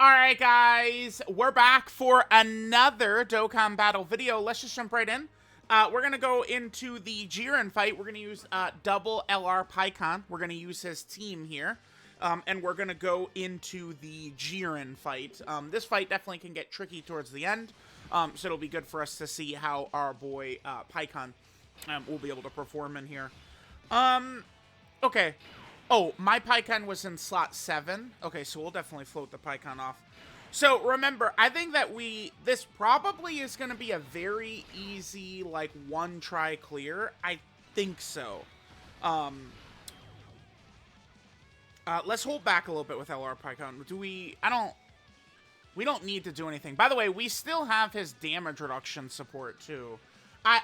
Alright guys, we're back for another Dokkan battle video. Let's just jump right in. We're going to go into the Jiren fight. We're going to use double LR PIKKON. We're going to use his team here. And we're going to go into the Jiren fight. This fight definitely can get tricky towards the end. So it'll be good for us to see how our boy PIKKON will be able to perform in here. Okay. Oh, my PIKKON was in slot 7. Okay, so we'll definitely float the PIKKON off. So, remember, I think that this probably is going to be a very easy, like, one-try clear. I think so. Let's hold back a little bit with LR PIKKON. We don't need to do anything. By the way, we still have his damage reduction support, too. I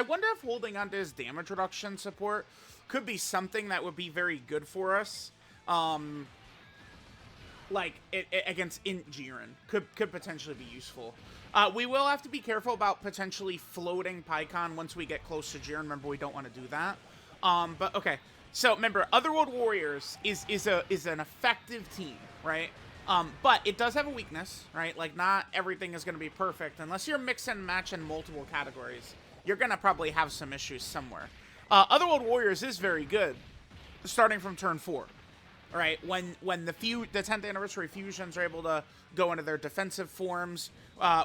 wonder if holding onto his damage reduction support could be something that would be very good for us. Against Int Jiren. Could potentially be useful. We will have to be careful about potentially floating PIKKON once we get close to Jiren. Remember, we don't want to do that. But okay. So remember, Otherworld Warriors is an effective team, right? But it does have a weakness, right? Like, not everything is going to be perfect. Unless you're mix and match in multiple categories, you're going to probably have some issues somewhere. Otherworld Warriors is very good, starting from turn 4. Right, when the 10th anniversary fusions are able to go into their defensive forms,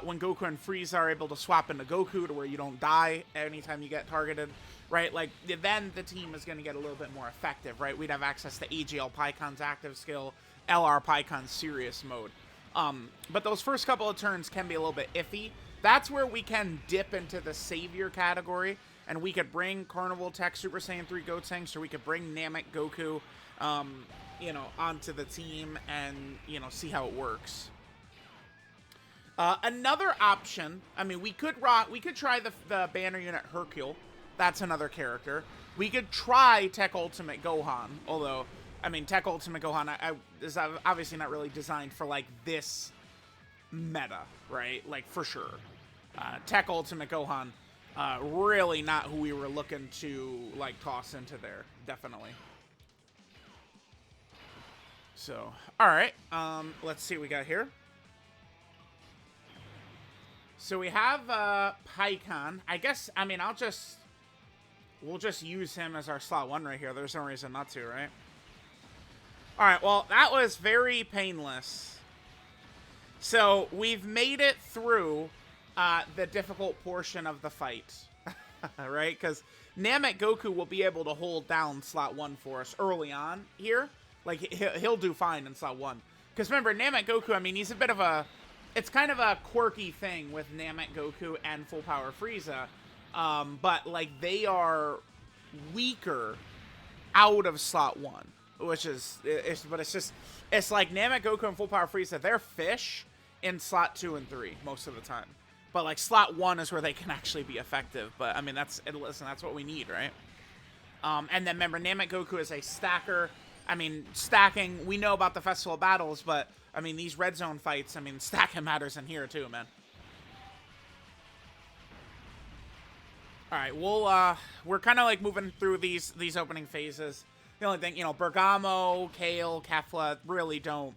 when Goku and Frieza are able to swap into Goku to where you don't die anytime you get targeted, right? Like, then the team is going to get a little bit more effective, right? We'd have access to AGL PIKKON's active skill, LR PIKKON's serious mode. But those first couple of turns can be a little bit iffy. That's where we can dip into the Savior category, and we could bring Carnival Tech Super Saiyan 3 Gotenks, or we could bring Namek Goku, onto the team and, see how it works. Another option, I mean, we could try the banner unit Hercule. That's another character. We could try Tech Ultimate Gohan, although, I mean, Tech Ultimate Gohan is obviously not really designed for, like, this meta, right? Like, for sure. Tech Ultimate Gohan, really not who we were looking to, like, toss into there, definitely. So, alright, let's see what we got here. So we have, PIKKON. I guess, I mean, we'll just use him as our slot 1 right here. There's no reason not to, right? Alright, well, that was very painless. So, we've made it through, the difficult portion of the fight. Right? Because Namek Goku will be able to hold down slot 1 for us early on here. Like, he'll do fine in slot 1. Because remember, Namek Goku, I mean, he's a bit of a... It's kind of a quirky thing with Namek Goku and Full Power Frieza. But, like, they are weaker out of slot 1. Which is... It's like Namek Goku and Full Power Frieza, they're fish in slot 2 and 3 most of the time. But, like, slot 1 is where they can actually be effective. But, I mean, listen, that's what we need, right? And then, remember, Namek Goku is a stacker... I mean, stacking, we know about the Festival of Battles, but, I mean, these red zone fights, I mean, stacking matters in here, too, man. Alright, we're kind of, like, moving through these opening phases. The only thing, Bergamo, Kale, Kefla really don't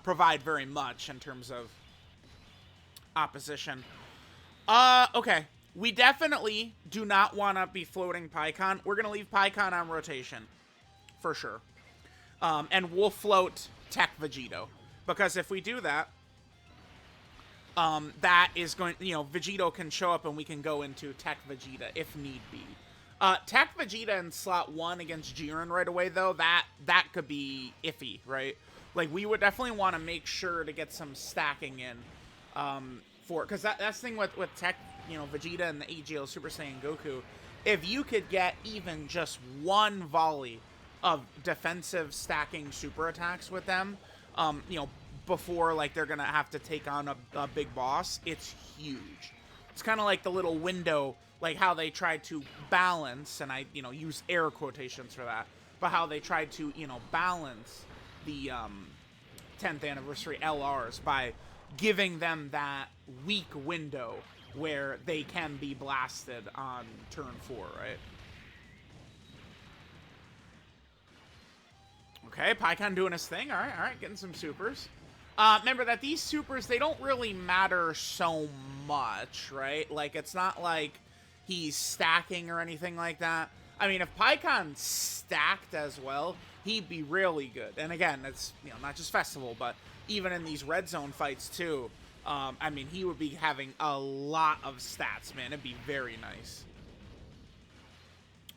provide very much in terms of opposition. Okay. We definitely do not want to be floating PIKKON. We're going to leave PIKKON on rotation. For sure. And we'll float Tech Vegito. Because if we do that, that is going, Vegito can show up and we can go into Tech Vegeta if need be. Tech Vegeta in slot 1 against Jiren right away, though, that could be iffy, right? Like, we would definitely want to make sure to get some stacking in. Because that's the thing with Tech, Vegeta and the AGL Super Saiyan Goku. If you could get even just one volley of defensive stacking super attacks with them, before, like, they're gonna have to take on a big boss, it's huge. It's kind of like the little window, like how they tried to balance, and I, use air quotations for that, but how they tried to, balance the 10th anniversary LRs by giving them that weak window where they can be blasted on turn 4, right? Okay, PIKKON doing his thing. All right, getting some supers. Remember that these supers, they don't really matter so much, right? Like, it's not like he's stacking or anything like that. I mean, if PyKon stacked as well, he'd be really good. And again, it's, you know, not just Festival, but even in these red zone fights too. I mean, he would be having a lot of stats, man. It'd be very nice.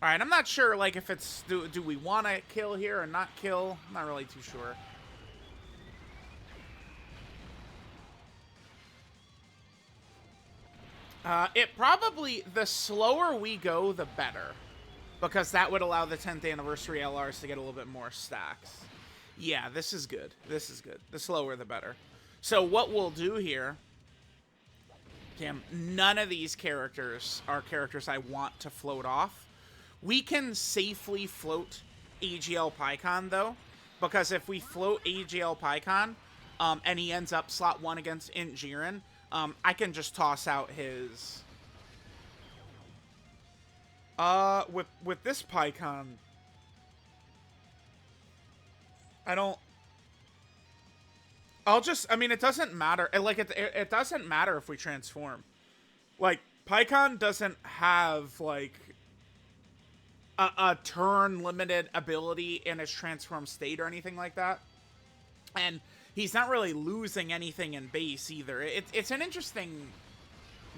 All right, I'm not sure, like, if it's, do we want to kill here or not kill? I'm not really too sure. It probably, the slower we go, the better. Because that would allow the 10th anniversary LRs to get a little bit more stacks. Yeah, this is good. This is good. The slower, the better. So what we'll do here... Damn, none of these characters are characters I want to float off. We can safely float AGL PyKon, though. Because if we float AGL PyKon, and he ends up slot 1 against Int Jiren, I can just toss out his... with this PyKon, I don't... I mean, it doesn't matter. Like, it doesn't matter if we transform. Like, PyKon doesn't have, like, a turn-limited ability in his transform state or anything like that. And he's not really losing anything in base either. It's an interesting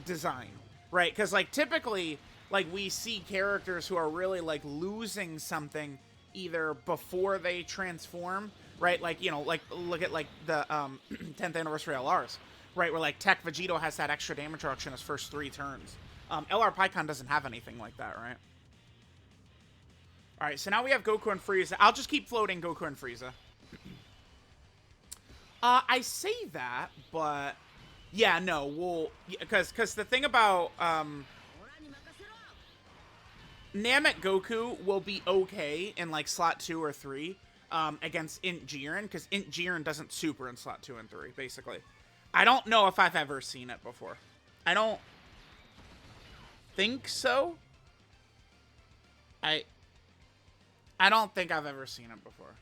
design, right? Because, like, typically, like, we see characters who are really, like, losing something either before they transform, right? Like, you know, like, look at, like, the 10th anniversary LRs, right? Where, like, Tech Vegito has that extra damage reduction his first 3 turns. LR PyKon doesn't have anything like that, right? Alright, so now we have Goku and Frieza. I'll just keep floating Goku and Frieza. I say that, but... Yeah, no, we'll... Because the thing about... Namek Goku will be okay in, like, slot 2 or 3 against Int Jiren, because Int Jiren doesn't super in slot 2 and 3, basically. I don't know if I've ever seen it before. I don't think so. I don't think I've ever seen it before.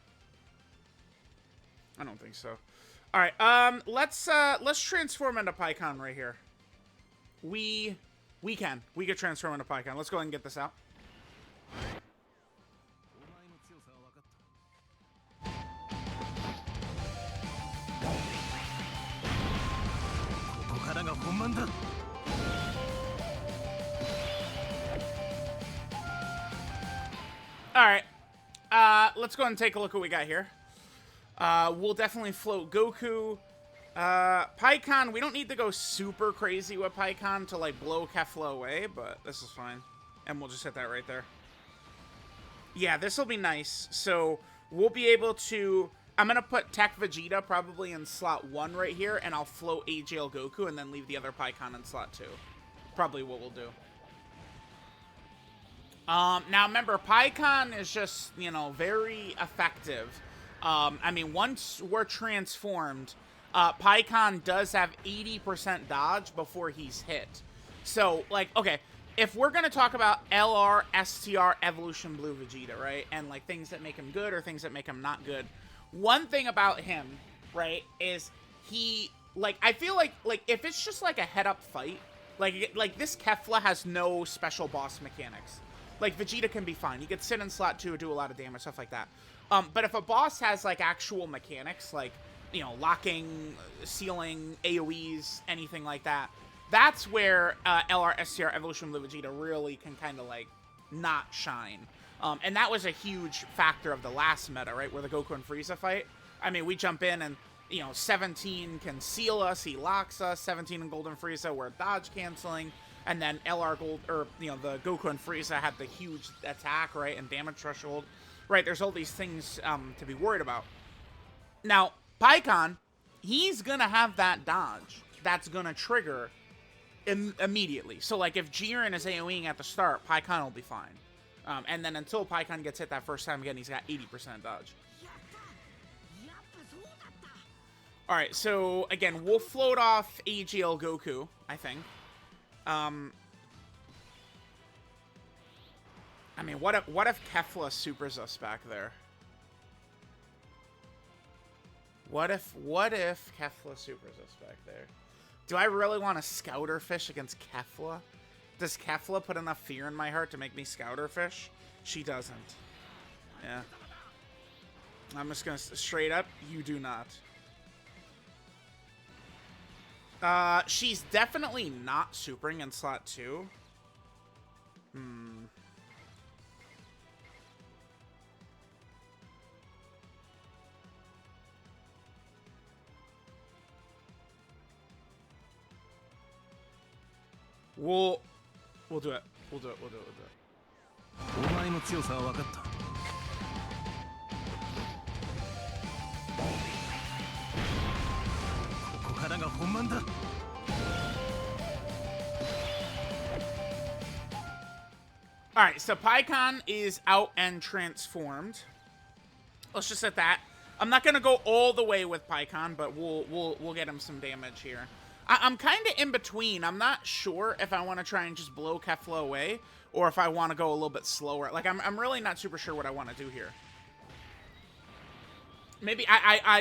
I don't think so. All right, let's transform into PyKon right here. We can transform into PyKon. Let's go ahead and get this out. Alright. Let's go ahead and take a look at what we got here. We'll definitely float Goku. PyKon, we don't need to go super crazy with PyKon to, like, blow Kefla away, but this is fine. And we'll just hit that right there. Yeah, this will be nice. So, we'll be able to... I'm going to put Tech Vegeta probably in slot 1 right here, and I'll float AGL Goku and then leave the other PyKon in slot 2. Probably what we'll do. Now, remember, PyKon is just, you know, very effective. I mean, once we're transformed, PyKon does have 80% dodge before he's hit. So, like, okay, if we're going to talk about LR, STR, Evolution Blue Vegeta, right, and, like, things that make him good or things that make him not good, one thing about him, right, is he, like, I feel like, if it's just, like, a head-up fight, like, this Kefla has no special boss mechanics. Like, Vegeta can be fine. He could sit in slot 2, do a lot of damage, stuff like that. But if a boss has, like, actual mechanics, like, you know, locking, sealing, AoEs, anything like that, that's where LR, STR, Evolution Blue Vegeta really can kind of, like, not shine. And that was a huge factor of the last meta, right, where the Goku and Frieza fight. I mean, we jump in and, you know, 17 can seal us, he locks us, 17 in Golden Frieza, we're dodge canceling. And then LR Gold, or, you know, the Goku and Frieza had the huge attack, right, and damage threshold. Right, there's all these things to be worried about. Now, PyKon, he's going to have that dodge that's going to trigger immediately. So, like, if Jiren is AoEing at the start, PyKon will be fine. And then until PyKon gets hit that first time again, he's got 80% dodge. Alright, so, again, we'll float off AGL Goku, I think. I mean, what if Kefla supers us back there? What if Kefla supers us back there? Do I really want to Scouter Fish against Kefla? Does Kefla put enough fear in my heart to make me Scouter Fish? She doesn't. Yeah. I'm just gonna straight up, you do not. She's definitely not supering in slot 2. We'll do it. We'll do it. Alright, so Pikkon is out and transformed. Let's just set that. I'm not gonna go all the way with Pikkon, but we'll get him some damage here. I'm kind of in between. I'm not sure if I want to try and just blow Kefla away, or if I want to go a little bit slower. Like, I'm really not super sure what I want to do here. Maybe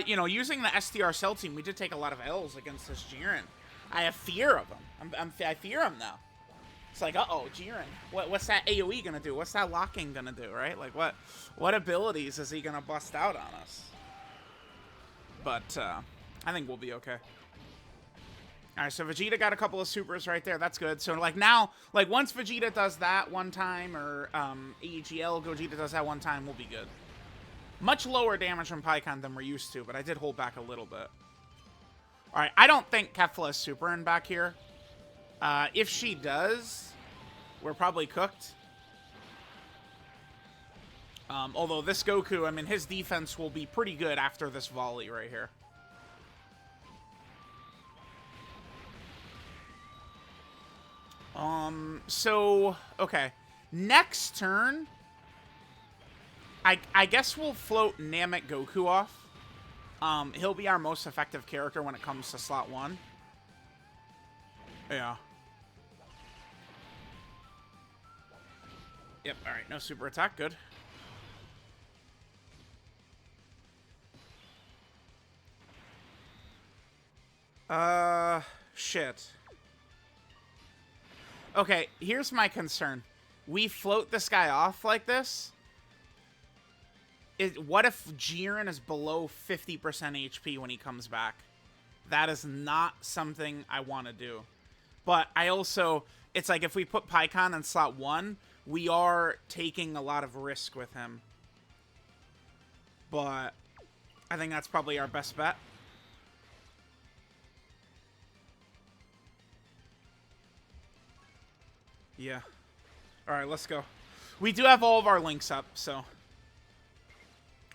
you know, using the STR Cell team, we did take a lot of L's against this Jiren. I have fear of him. I fear him now. It's like, uh-oh, Jiren. What's that AoE gonna do? What's that locking gonna do, right? Like, what abilities is he gonna bust out on us? But, I think we'll be okay. Alright, so Vegeta got a couple of supers right there. That's good. So, like, now, like, once Vegeta does that one time, or, AGL Gogeta does that one time, we'll be good. Much lower damage from Pikkon than we're used to, but I did hold back a little bit. Alright, I don't think Kefla is supering back here. If she does, we're probably cooked. Although this Goku, I mean, his defense will be pretty good after this volley right here. So, okay. Next turn, I guess we'll float Namek Goku off. He'll be our most effective character when it comes to slot 1. Yeah. Yep, alright, no super attack, good. Shit. Okay, here's my concern. We float this guy off like this. What if Jiren is below 50% HP when he comes back? That is not something I want to do. But I also, it's like if we put Pikkon in slot 1, we are taking a lot of risk with him. But I think that's probably our best bet. Yeah. Alright, let's go. We do have all of our links up, so.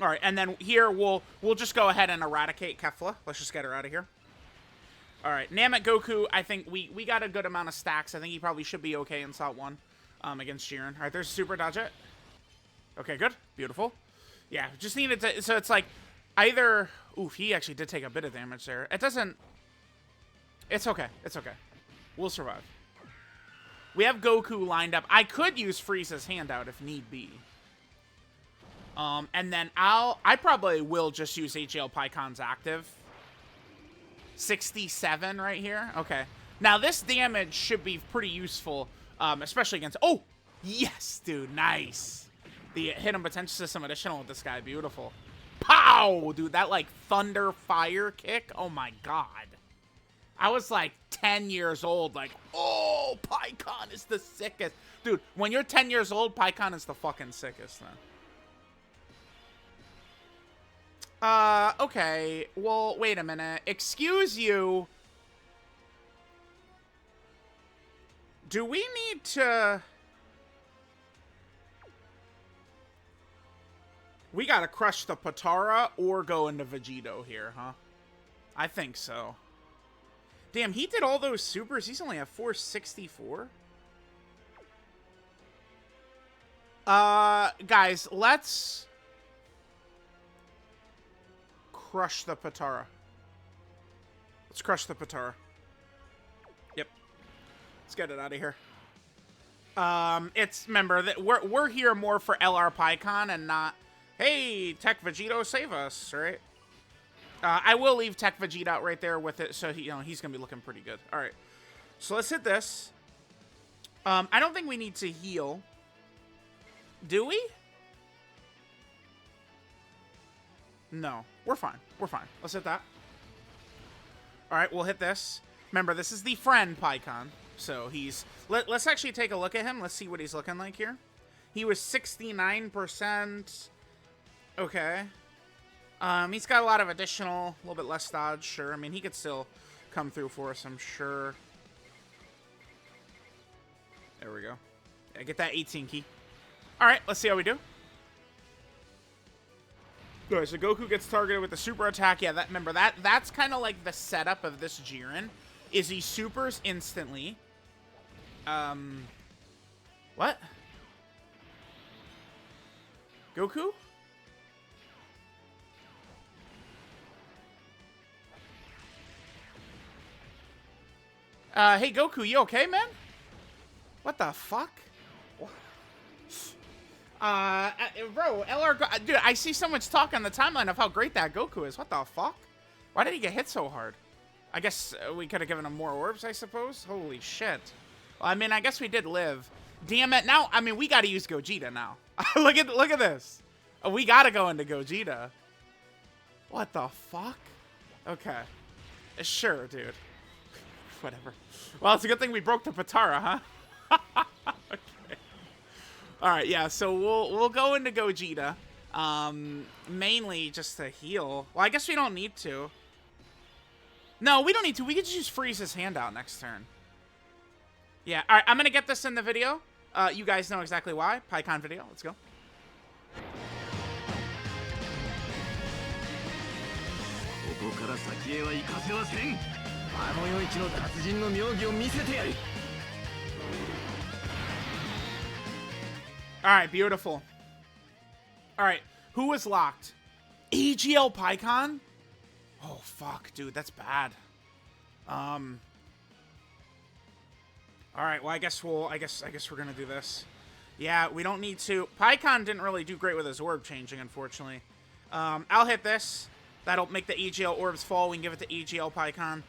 Alright, and then here we'll just go ahead and eradicate Kefla. Let's just get her out of here. Alright, Namek Goku, I think we got a good amount of stacks. I think he probably should be okay in slot 1 against Jiren. Alright, there's Super Dodge It. Okay, good. Beautiful. Yeah, just needed to... So it's like either... Oof, he actually did take a bit of damage there. It doesn't... It's okay. It's okay. We'll survive. We have Goku lined up. I could use Frieza's handout if need be. And then I probably will just use HL Pikkon's active. 67 right here. Okay. Now this damage should be pretty useful, especially against... Oh! Yes, dude. Nice. The hidden potential system additional with this guy. Beautiful. Pow! Dude, that like thunder fire kick. Oh my god. I was like 10 years old, like, oh, Pikkon is the sickest. Dude, when you're 10 years old, Pikkon is the fucking sickest, man. Okay. Well, wait a minute. Excuse you. Do we need to... We gotta crush the Potara or go into Vegito here, huh? I think so. Damn, he did all those supers. He's only at 464. Guys, let's crush the Potara. Let's crush the Potara. Yep. Let's get it out of here. Remember that we're here more for LR Pikkon and not, hey, Tech Vegito, save us, right? I will leave Tech Vegeta out right there with it, so he's gonna be looking pretty good. All right, so let's hit this. I don't think we need to heal. Do we? No, we're fine. We're fine. Let's hit that. All right, we'll hit this. Remember, this is the friend Pikkon, so he's. Let's actually take a look at him. Let's see what he's looking like here. He was 69%. Okay. He's got a lot of additional, a little bit less dodge, sure. I mean, he could still come through for us, I'm sure. There we go. Yeah, get that 18 key. All right, let's see how we do. All right, so Goku gets targeted with the super attack. Yeah, remember, that's kind of like the setup of this Jiren, is he supers instantly. What? Goku? Hey, Goku, you okay, man? What the fuck? Bro, dude, I see so much talk on the timeline of how great that Goku is. What the fuck? Why did he get hit so hard? I guess we could have given him more orbs, I suppose. Holy shit. Well, I mean, I guess we did live. Damn it. Now, I mean, we got to use Gogeta now. look at this. Oh, we got to go into Gogeta. What the fuck? Okay. Sure, dude. Whatever. Well, it's a good thing we broke the Patara, huh? Okay. All right, yeah. So we'll go into Gogeta, mainly just to heal. Well, I guess we don't need to. No, we don't need to. We could just use Frieza's handout next turn. Yeah. All right, I'm gonna get this in the video. You guys know exactly why. PyCon video. Let's go. Alright, beautiful. Alright, who was locked? EGL PyCon? Oh, fuck, dude, that's bad. Alright, well, I guess we're gonna do this. Yeah, we don't need to. PyCon didn't really do great with his orb changing, unfortunately. I'll hit this. That'll make the EGL orbs fall. We can give it to EGL PyCon.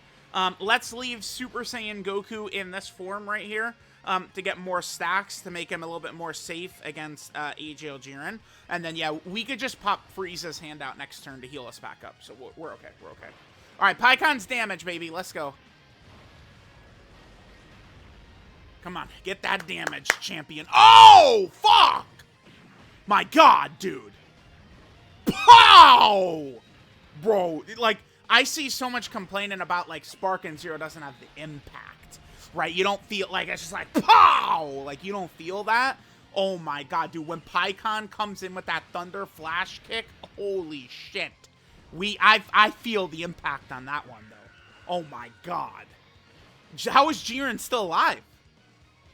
Let's leave Super Saiyan Goku in this form right here to get more stacks to make him a little bit more safe against EGL Jiren. And then, yeah, we could just pop Frieza's handout next turn to heal us back up. So we're okay. We're okay. All right, PyCon's damage, baby. Let's go. Come on. Get that damage, champion. Oh, fuck! My God, dude. Pow! Bro, like, I see so much complaining about, like, Spark and Zero doesn't have the impact, right? You don't feel, like, it's just like, pow! Like, you don't feel that? Oh, my God, dude. When PyCon comes in with that Thunder Flash kick, holy shit. I feel the impact on that one, though. Oh, my God. How is Jiren still alive?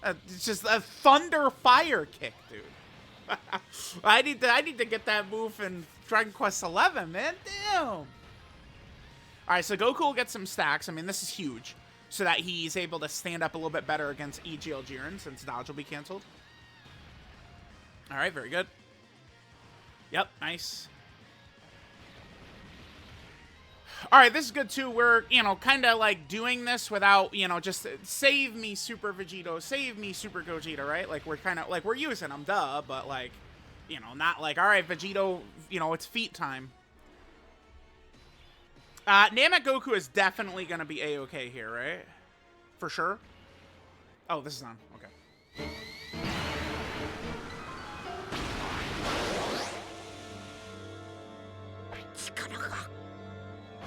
It's just a Thunder Fire kick, dude. I need to get that move in Dragon Quest XI, man. Damn. All right, so Goku will get some stacks. I mean, this is huge, so that he's able to stand up a little bit better against EGL Jiren, since dodge will be canceled. All right, very good. Yep, nice. All right, this is good, too. We're, kind of, like, doing this without, just save me, Super Vegito, save me, Super Gogeta, right? Like, we're kind of, like, we're using them, duh, but, like, not like, all right, Vegito, it's feat time. Namek Goku is definitely going to be A-okay here, right? For sure? Oh, this is on. Okay.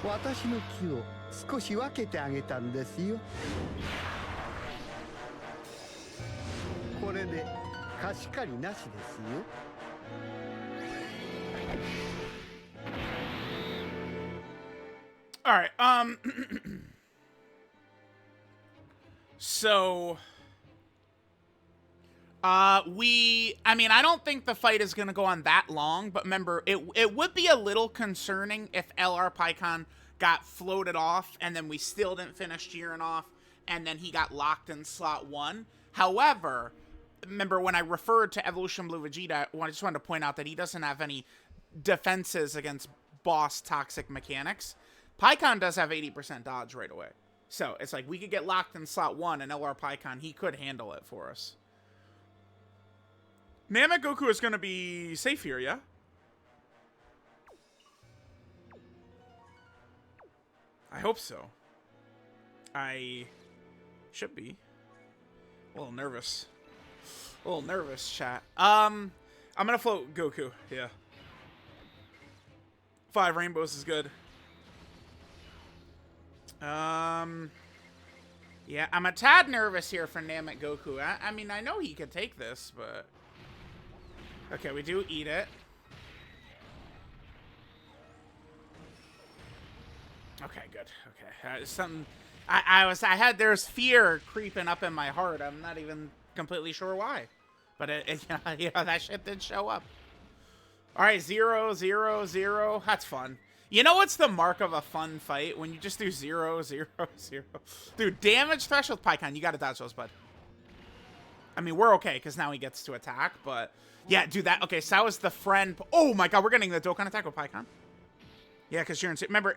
私の木を少し分けてあげたんですよ。これで貸し借りなしですよ。All right. So I mean, I don't think the fight is going to go on that long, but remember, it would be a little concerning if LR PyCon got floated off and then we still didn't finish Jiren off and then he got locked in slot 1. However, remember when I referred to Evolution Blue Vegeta, I just wanted to point out that he doesn't have any defenses against boss toxic mechanics. PyKon does have 80% dodge right away. So it's like we could get locked in slot 1 and LR PyKon, he could handle it for us. Namek Goku is going to be safe here, yeah? I hope so. I should be. A little nervous. A little nervous, chat. I'm going to float Goku, yeah. 5 rainbows is good. Yeah, I'm a tad nervous here for Namek Goku. I mean, I know he could take this, but... Okay, we do eat it. Okay, good. Okay, something... there's fear creeping up in my heart. I'm not even completely sure why. But, you know, that shit did show up. All right, 0, 0, 0. That's fun. You know what's the mark of a fun fight? When you just do 0, 0, 0. Dude, damage threshold PyKon. You got to dodge those, bud. I mean, we're okay because now he gets to attack. But, yeah, do that. Okay, so that was the friend. Oh, my God. We're getting the Dokkan attack with PyKon. Yeah, because Jiren... Remember,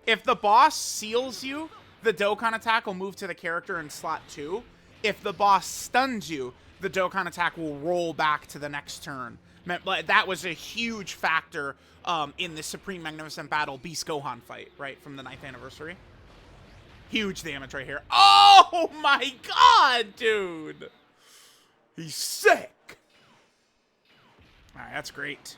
if the boss seals you, the Dokkan attack will move to the character in slot 2. If the boss stuns you, the Dokkan attack will roll back to the next turn. That was a huge factor in the Supreme Magnificent Battle Beast Gohan fight, right, from the 9th anniversary. Huge damage right here. Oh my god, dude! He's sick! Alright, that's great.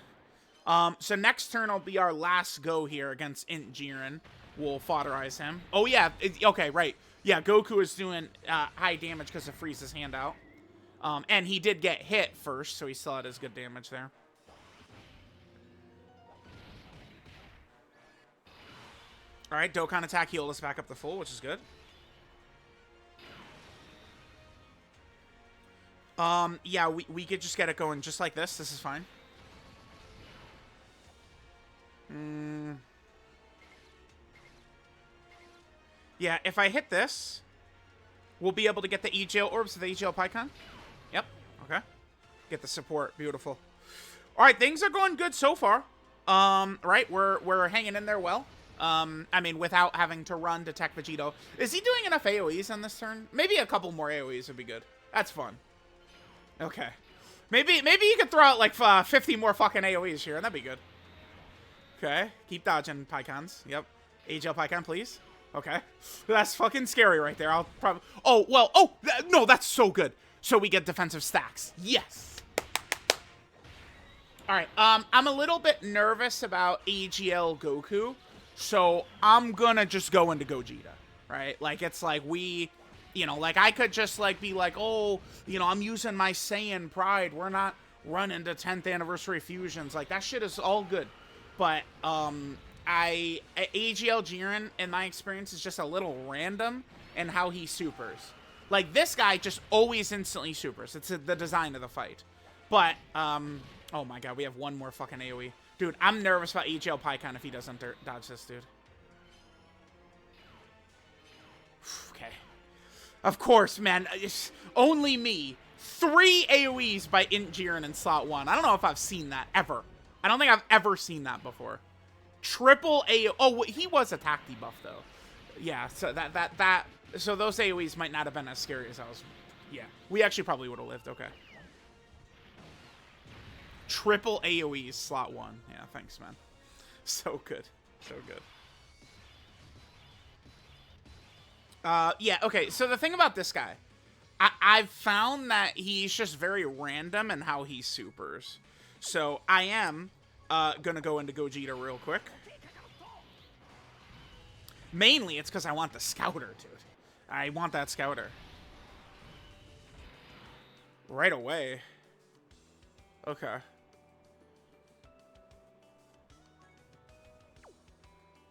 So next turn will be our last go here against Int Jiren. We'll foderize him. Oh yeah, okay, right. Yeah, Goku is doing high damage because of Frieza's hand out. And he did get hit first, so he still had his good damage there. All right, Dokkan attack healed us back up to full, which is good. Yeah, we could just get it going just like this. This is fine. Yeah, if I hit this, we'll be able to get the EGL orbs to the EGL PyKon. Yep. Okay. Get the support. Beautiful. All right, things are going good so far. Right, we're hanging in there well. I mean, without having to run to Tech Vegito. Is he doing enough AoEs on this turn? Maybe a couple more AoEs would be good. That's fun. Okay. Maybe you could throw out like 50 more fucking AoEs here, and that'd be good. Okay. Keep dodging PyKons. Yep. AGL PyKon, please. Okay. That's fucking scary right there. I'll probably... Oh, well. Oh, no, that's so good. So we get defensive stacks. Yes. All right. I'm a little bit nervous about AGL Goku. So I'm gonna just go into Gogeta, right? Like, it's like we, you know, like I could just like be like, oh, you know, I'm using my Saiyan pride. We're not running to 10th anniversary fusions. Like, that shit is all good. But AGL Jiren, in my experience, is just a little random in how he supers. Like, this guy just always instantly supers. It's the design of the fight. But, oh my god, we have one more fucking AoE. Dude, I'm nervous about EGL PyKon if he doesn't dodge this, dude. Okay. Of course, man. It's only me. 3 AoEs by Int Jiren in slot 1. I don't know if I've seen that ever. I don't think I've ever seen that before. Triple AoE. Oh, he was attack debuff, though. Yeah, so so those AoEs might not have been as scary as I was. Yeah, we actually probably would have lived. Okay. Triple AoEs, slot 1. Yeah, thanks, man. So good. So good. Yeah, okay, so the thing about this guy, I've found that he's just very random in how he supers. So I am gonna go into Gogeta real quick. Mainly, it's because I want the Scouter, dude. I want that Scouter. Right away. Okay.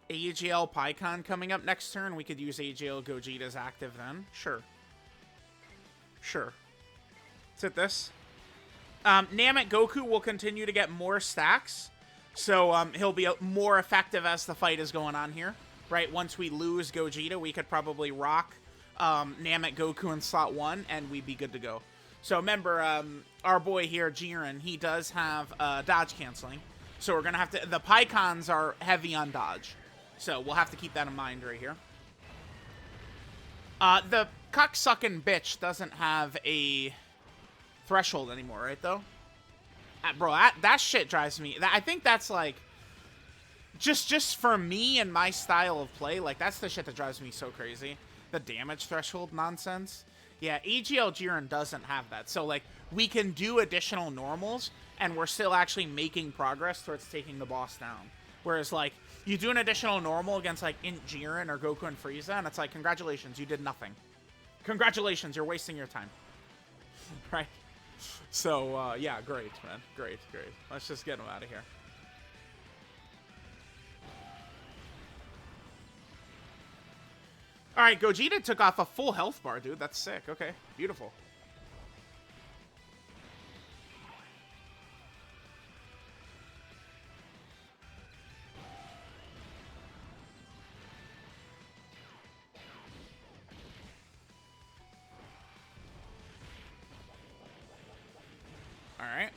AGL PyKon coming up next turn. We could use AGL Gogeta's active then. Sure. Sure. Let's hit this. Namek Goku will continue to get more stacks. So he'll be more effective as the fight is going on here. Right? Once we lose Gogeta, we could probably rock Namek Goku in slot 1 and we'd be good to go. So remember, our boy here, Jiren, he does have dodge canceling. So we're going to have to... The PyKons are heavy on dodge. So we'll have to keep that in mind right here. The cocksucking bitch doesn't have a threshold anymore, right, though? Bro, that shit drives me... I think that's, like... Just for me and my style of play, like, that's the shit that drives me so crazy. The damage threshold nonsense. Yeah, AGL Jiren doesn't have that. So, like, we can do additional normals, and we're still actually making progress towards taking the boss down. Whereas, like, you do an additional normal against, like, Int Jiren or Goku and Frieza, and it's like, congratulations, you did nothing. Congratulations, you're wasting your time. Right? So, yeah, great, man. Great. Let's just get him out of here. Alright, Gogeta took off a full health bar, dude. That's sick. Okay, beautiful. Alright.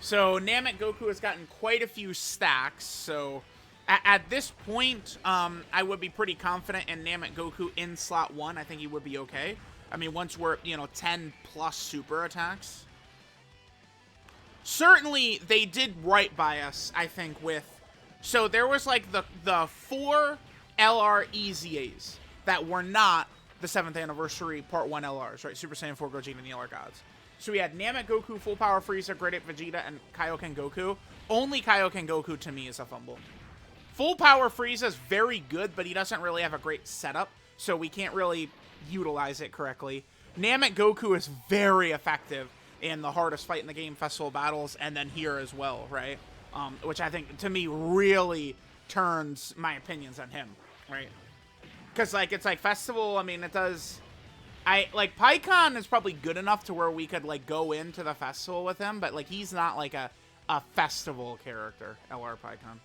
So, Namek Goku has gotten quite a few stacks, so at this point, I would be pretty confident in Namek Goku in slot 1. I think he would be okay. I mean, once we're, 10 plus super attacks. Certainly, they did right by us, I think, with... So, there was, like, the 4 LR EZAs that were not the 7th anniversary Part 1 LRs, right? Super Saiyan 4 Gogeta and the LR Gods. So we had Namek Goku, Full Power Frieza, Great Ape Vegeta, and Kaioken Goku. Only Kaioken Goku, to me, is a fumble. Full Power Frieza is very good, but he doesn't really have a great setup, so we can't really utilize it correctly. Namek Goku is very effective in the hardest fight in the game, Festival Battles, and then here as well, right? Which I think, to me, really turns my opinions on him, right? Because, like, it's like Festival, I mean, it does... like, PyKon is probably good enough to where we could, like, go into the festival with him, but, like, he's not, like, a festival character, LR PyKon.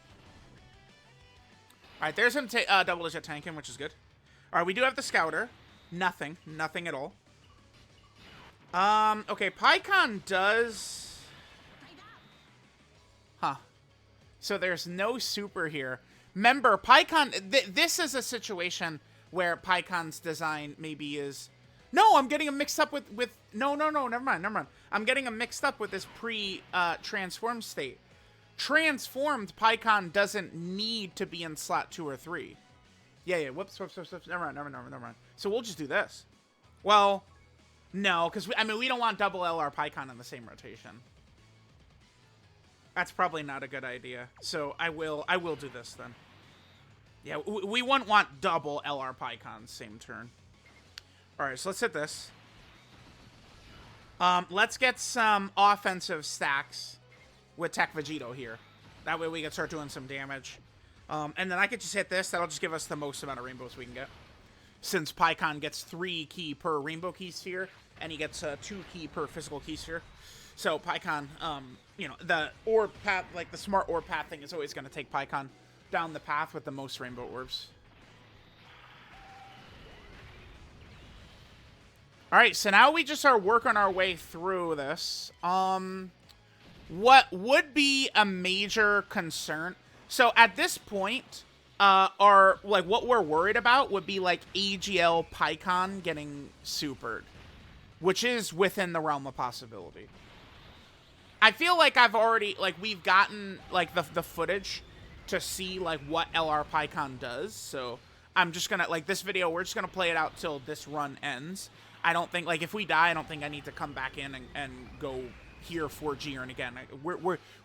Alright, there's him double-digit tanking, which is good. Alright, we do have the Scouter. Nothing at all. Okay, PyKon does... Huh. So there's no super here. Remember, PyKon... this is a situation where PyKon's design maybe is... No, I'm getting him mixed up with... No, never mind. I'm getting him mixed up with this pre-transformed state. Transformed PyKon doesn't need to be in slot 2 or 3. Yeah, whoops. Never mind. So we'll just do this. Well, no, because, we don't want double LR PyKon in the same rotation. That's probably not a good idea. So I will do this then. Yeah, we wouldn't want double LR PyKon same turn. Alright, so let's hit this. Let's get some offensive stacks with Tech Vegito here. That way we can start doing some damage. And then I could just hit this. That'll just give us the most amount of rainbows we can get. Since PyKon gets 3 key per rainbow key sphere, and he gets 2 key per physical key sphere. So PyKon, the orb path, like the smart orb path thing is always going to take PyKon down the path with the most rainbow orbs. Alright, so now we just are working our way through this. What would be a major concern? So at this point, what we're worried about would be like AGL PyKon getting supered, which is within the realm of possibility. I feel like we've gotten like the footage to see like what LR PyKon does. So I'm just gonna, like, this video, we're just gonna play it out till this run ends. I don't think, like, if we die, I don't think I need to come back in and go here for Jiren again.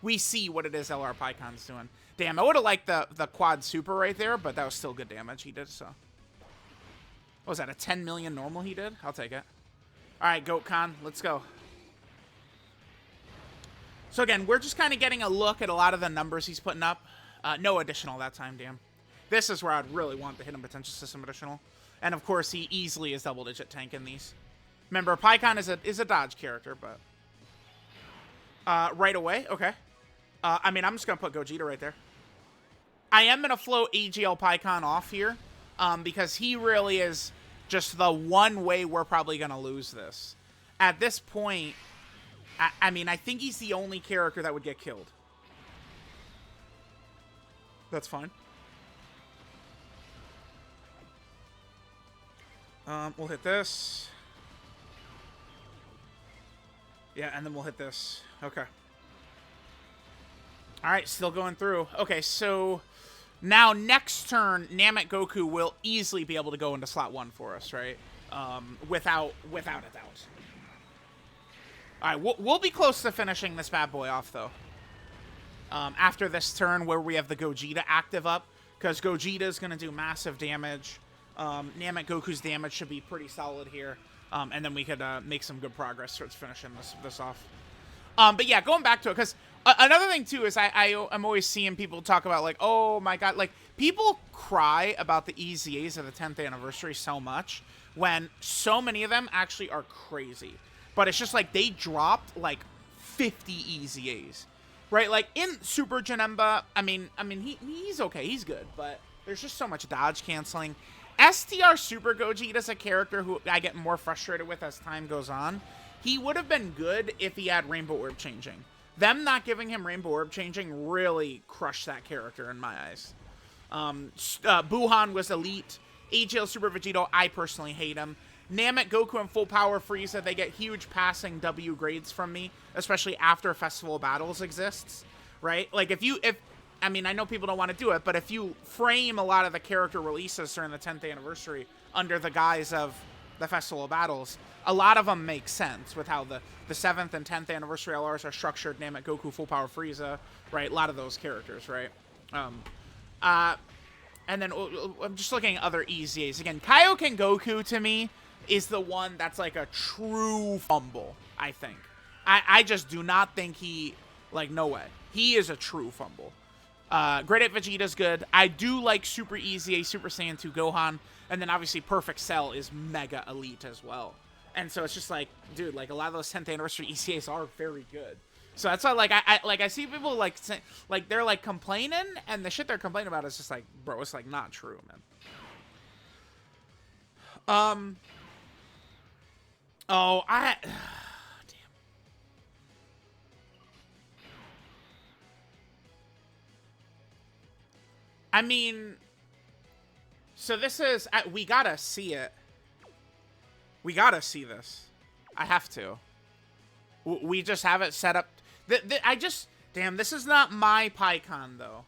We see what it is LR PyKon's doing. Damn, I would have liked the quad super right there, but that was still good damage he did, so. What was that, a 10 million normal he did? I'll take it. Alright, Dokkan, let's go. So again, we're just kind of getting a look at a lot of the numbers he's putting up. No additional that time, damn. This is where I'd really want the Hidden Potential System additional. And of course, he easily is double-digit tanking these. Remember, PyKon is a dodge character, but... right away? Okay. I'm just going to put Gogeta right there. I am going to float AGL PyKon off here, because he really is just the one way we're probably going to lose this. At this point, I mean, I think he's the only character that would get killed. That's fine. We'll hit this. Yeah, and then we'll hit this. Okay. Alright, still going through. Okay, so now next turn, Namek Goku will easily be able to go into slot 1 for us, right? Without a doubt. Alright, we'll be close to finishing this bad boy off, though. After this turn where we have the Gogeta active up, because Gogeta is going to do massive damage. Namek Goku's damage should be pretty solid here. And then we could make some good progress towards finishing this off. But yeah, going back to it, because another thing, too, is I'm always seeing people talk about, like, oh, my God. Like, people cry about the EZAs of the 10th anniversary so much when so many of them actually are crazy. But it's just like they dropped, like, 50 EZAs. Right, like, in Super Janemba, I mean, he's okay, he's good, but there's just so much dodge canceling. STR Super Gogeta is a character who I get more frustrated with as time goes on. He would have been good if he had Rainbow Orb Changing. Them not giving him Rainbow Orb Changing really crushed that character in my eyes. Buhan was elite. AGL Super Vegito, I personally hate him. Namek Goku and Full Power Frieza, they get huge passing W grades from me, especially after Festival of Battles exists, right? Like, I mean, I know people don't want to do it, but if you frame a lot of the character releases during the 10th anniversary under the guise of the Festival of Battles, a lot of them make sense with how the 7th and 10th anniversary LRs are structured. Namek Goku, Full Power Frieza, right? A lot of those characters, right? And then I'm just looking at other EZAs. Again, Kaioken Goku, to me, is the one that's like a true fumble, I think. I just do not think like, no way. He is a true fumble. Great 8 Vegeta's good. I do like Super EZA, Super Saiyan 2 Gohan, and then obviously Perfect Cell is mega elite as well. And so it's just like, dude, like, a lot of those 10th anniversary EZAs are very good. So that's why, like, I see people, like, say, like, they're, like, complaining, and the shit they're complaining about is just, like, bro, it's, like, not true, man. Oh, damn. I mean, so this is, we gotta see it. We gotta see this. I have to. We just have it set up. Damn, this is not my PyCon, though.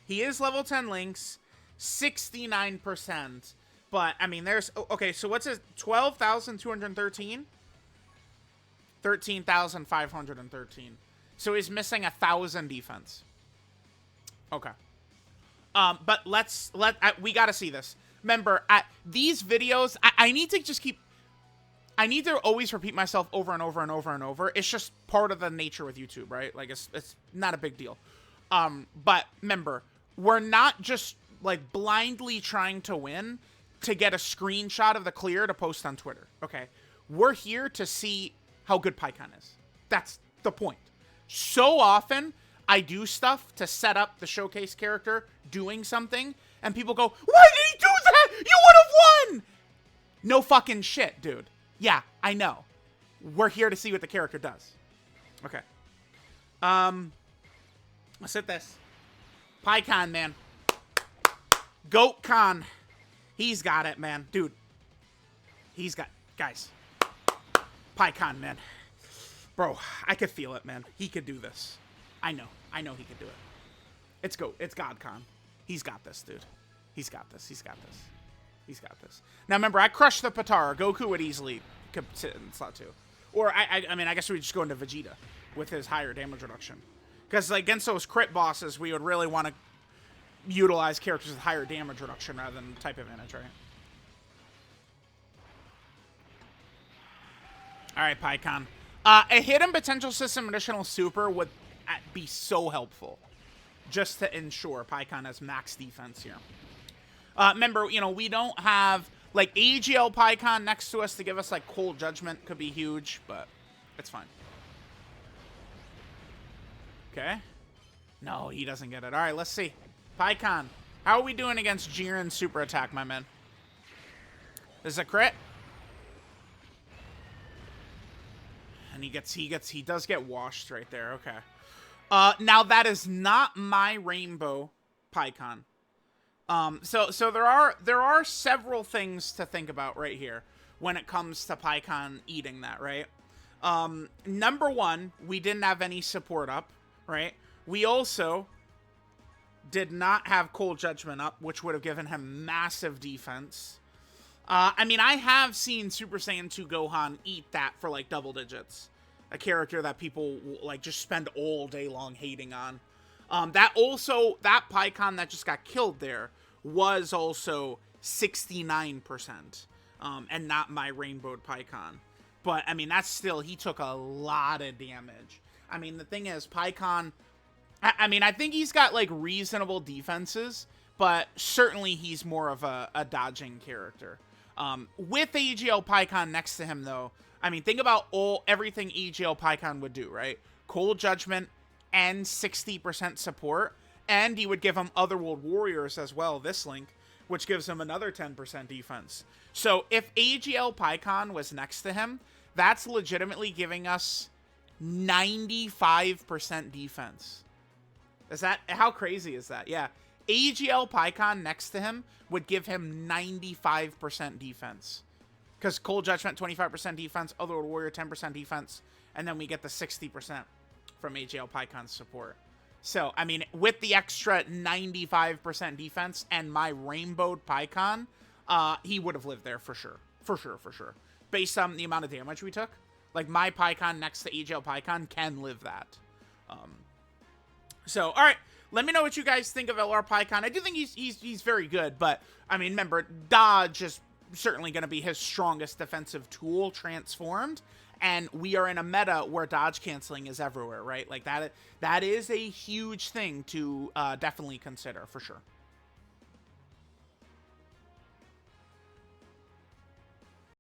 He is level 10 Lynx, 69%. But, I mean, there's... Okay, so what's his... 12,213? 13,513. So he's missing 1,000 defense. Okay. But we gotta see this. Remember, these videos... I need to just keep... I need to always repeat myself over and over and over and over. It's just part of the nature with YouTube, right? Like, it's not a big deal. But, remember, we're not just, like, blindly trying to win to get a screenshot of the clear to post on Twitter, okay? We're here to see how good PyCon is. That's the point. So often, I do stuff to set up the showcase character doing something, and people go, why did he do that? You would have won! No fucking shit, dude. Yeah, I know. We're here to see what the character does. Okay. Let's hit this. PyCon, man. GoatCon. He's got it, man. Dude. He's got... Guys. PyCon, man. Bro, I could feel it, man. He could do this. I know. I know he could do it. It's GodCon. He's got this, dude. He's got this. He's got this. He's got this. Now, remember, I crushed the Potara. Goku would easily sit in slot 2. Or, I mean, I guess we just go into Vegeta with his higher damage reduction. Because, like, against those crit bosses, we would really want to utilize characters with higher damage reduction rather than type advantage, right? Alright, PyCon. A hidden potential system additional super would be so helpful. Just to ensure PyCon has max defense here. Remember, you know, we don't have, like, AGL PyCon next to us to give us, like, Cold Judgment could be huge, but it's fine. Okay. No, he doesn't get it. All right, let's see. PyCon, how are we doing against Jiren Super Attack, my man? This is a crit? And he does get washed right there. Okay. Now that is not my rainbow Pikkon. So there are several things to think about right here when it comes to Pikkon eating that, right? Number one, we didn't have any support up, right? We also did not have Cold Judgment up, which would have given him massive defense. I mean, I have seen Super Saiyan 2 Gohan eat that for, like, double digits. A character that people, like, just spend all day long hating on. That Pikkon that just got killed there was also 69%. And not my rainbowed Pikkon. But, I mean, that's still, he took a lot of damage. I mean, the thing is, Pikkon, I mean, I think he's got, like, reasonable defenses, but certainly he's more of a dodging character. With AGL Pikkon next to him, though, I mean, think about everything AGL Pikkon would do, right? Cold Judgment and 60% support, and he would give him Otherworld Warriors as well, this link, which gives him another 10% defense. So if AGL Pikkon was next to him, that's legitimately giving us 95% defense. Is that, how crazy is that? Yeah. AGL Pikkon next to him would give him 95% defense. Because Cold Judgment, 25% defense, Otherworld Warrior, 10% defense, and then we get the 60% from AGL Pikkon's support. So, I mean, with the extra 95% defense and my rainbowed Pikkon, he would have lived there for sure. For sure. Based on the amount of damage we took. Like, my Pikkon next to AGL Pikkon can live that. So, alright. Let me know what you guys think of LR Pikkon. I do think he's very good, but, I mean, remember, dodge is certainly going to be his strongest defensive tool transformed, and we are in a meta where dodge canceling is everywhere, right? Like, that is a huge thing to definitely consider, for sure.